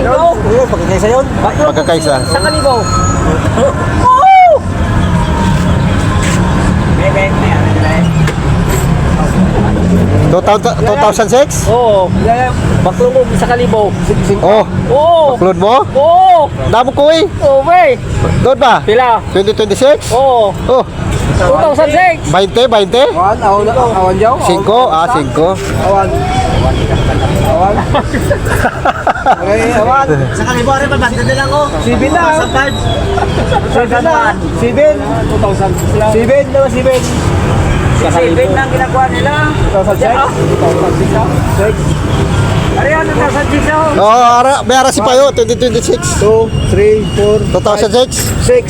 5. Pagkakaisa yun. Pagkakaisa. Sa kalibo. 2006? Oo. Baklong mo sa kalibo. Oh, Oo. upload mo? Oo. Damo ko eh. Oo, bay. Doon ba? Pila? 2026? Oo. Oh, 2006. 20, 20? Awan jaw. 5? Ah, 5. Awan. Okay, awan. Sa kalibo rin pa basta lang ko. 7 na. 7 na. 7. 7 na 7. Sa kalibo nang ginagawa nila. 2006. Ari ano na sa Jiso? Oh, may ara si Payo, 2026. 2, 3, 4, 2006? 6.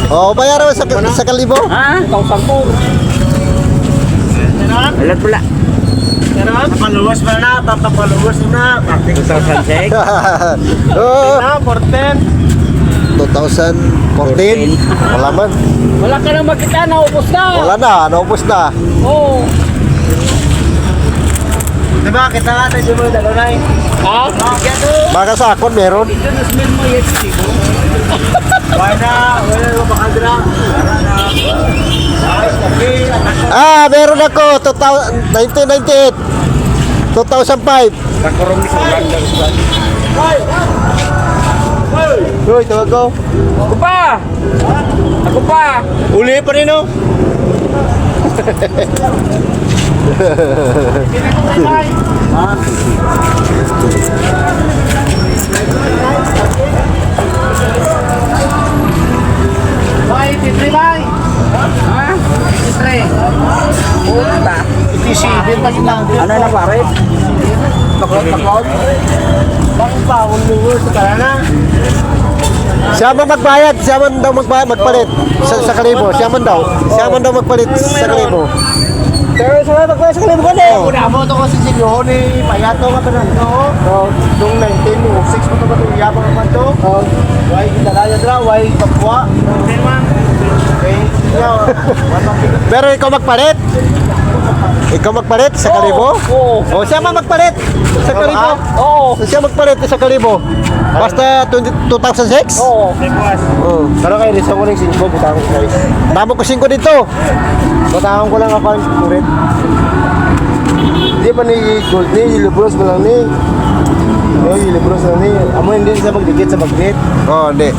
Oh, bayaran mo sa kalibo. Ha? 2004. Alat pula. Papaluwas pa na, papaluwas na. 2006. Oh, Na, 14. 2014. Wala man. Wala ka nang makita, naubos na. Wala na, naubos na. Oo. Diba, kita nga tayo mo dalo na eh. Ha? Baka sa akon meron. Ito na smell mo yes, Chico. Wala mo makadra. Ah, meron ako 1998. 2005. Nakurong sa London squad. Hoy, tawag ko. Ako pa. Ako pa. Uli pa rin oh. Bay, titrimay. Ha? Titre. Puta. Itisibin pa yun lang. Ano na pare? Takot. Bakit pa? Ang lugar sa karana. Siya man magbayad, siya man daw magpalit sa kalibo. Siya man daw magpalit sa kalibo. Pero sa mga sa kalibo ko na. Una mo ito kasi si Joho ni Payato ka pa na ito. Noong 1906 mo ito ba ito? Yabang naman ito. Why Himalaya dra? Why Papua? Okay. Pero ikaw magpalit? Ikaw magpalit sa kalibo? Oo. O siya man magpalit sa kalibo? Oo. Siya magpalit sa kalibo. Basta 2006? Oo. Oh. Pero kayo, lisa ko ng 5, butang ko guys. Damo ko 5 dito. Butang ko lang ako ang kurit. Hindi pa ni Gold ni, Ilibros mo lang ni. Ilibros lang ni. Amo hindi sa magdikit sa magnet. Oh, hindi.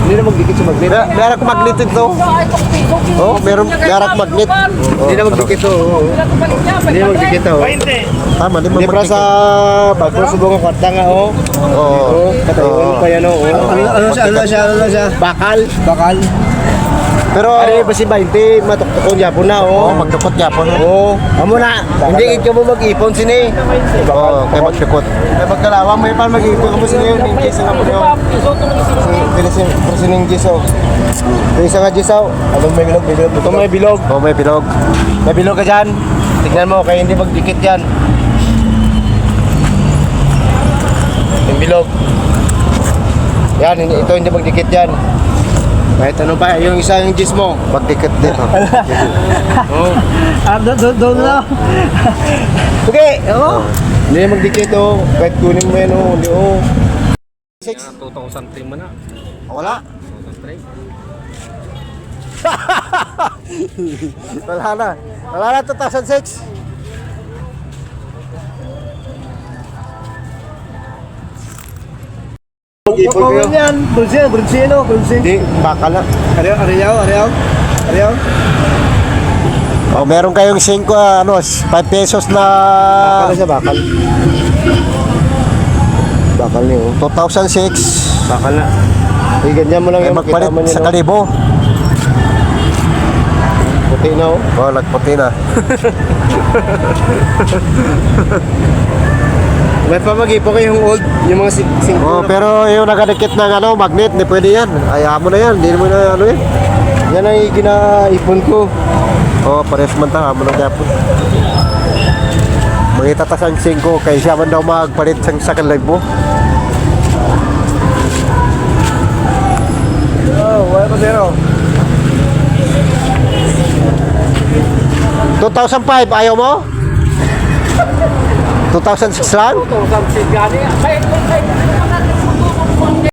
Hindi na magdikit sa magnet. Meron ko magnet dito. Oh, meron ko magnet. Hindi na magdikit to. Hindi na magdikit to. Tama, di Hindi para sa pagpusubong ang kwarta nga oh. Oo. Katayon pa yan oh. Ano siya? Bakal. Pero Ano ba si 20? Matuktukon Japon na oh, oh. magdukot Japon. Oo. Amo na. Hindi ikaw mo mag-ipon sini. Oh, kay magdukot. Ay pagkalawa may pa mag-ipon mo sini yung Jis nga po yun. Sining Jis oh. Yung isa nga Jis oh. Anong may bilog? Ito may bilog. Oh, may bilog. May bilog ka dyan. Tignan mo kaya hindi magdikit yan. Yung bilog. Yan, ito hindi magdikit yan. Kahit ano pa, yung isa yung Jis mo. Magdikit dito. Oh. Doon na. Okay, oo. Hindi na magdikit oh. Kahit kunin mo yan oh. Hindi oh. 2003 mo na. Wala. 2003. Wala na 2006. Mag-ipon kayo. yan. Brunzino. Hindi, bakal na. Ariyaw. Oh, meron kayong 5 pesos na Bakal na siya, bakal. Bakal niyo. 2006. Bakal na. Eh, ganyan mo lang Ay yung magpalit makita mo niya. sa no? kalibo. Puti na oh. Oh, nagputi na. May pa mag-ipon kayo yung old, yung mga Oh, pero yung nakadikit ng magnet, hindi pwede yan. Ayaw mo na yan, hindi mo na yan. Yan ang ginaipon ko. Oh, pares man ta, amo na gyapon. Mangitatas ang 5 kay siya man daw magpalit sa kalibo. Oh, wala pa zero. 2005, ayaw mo? 2006 lang? 2006 gani. Kaya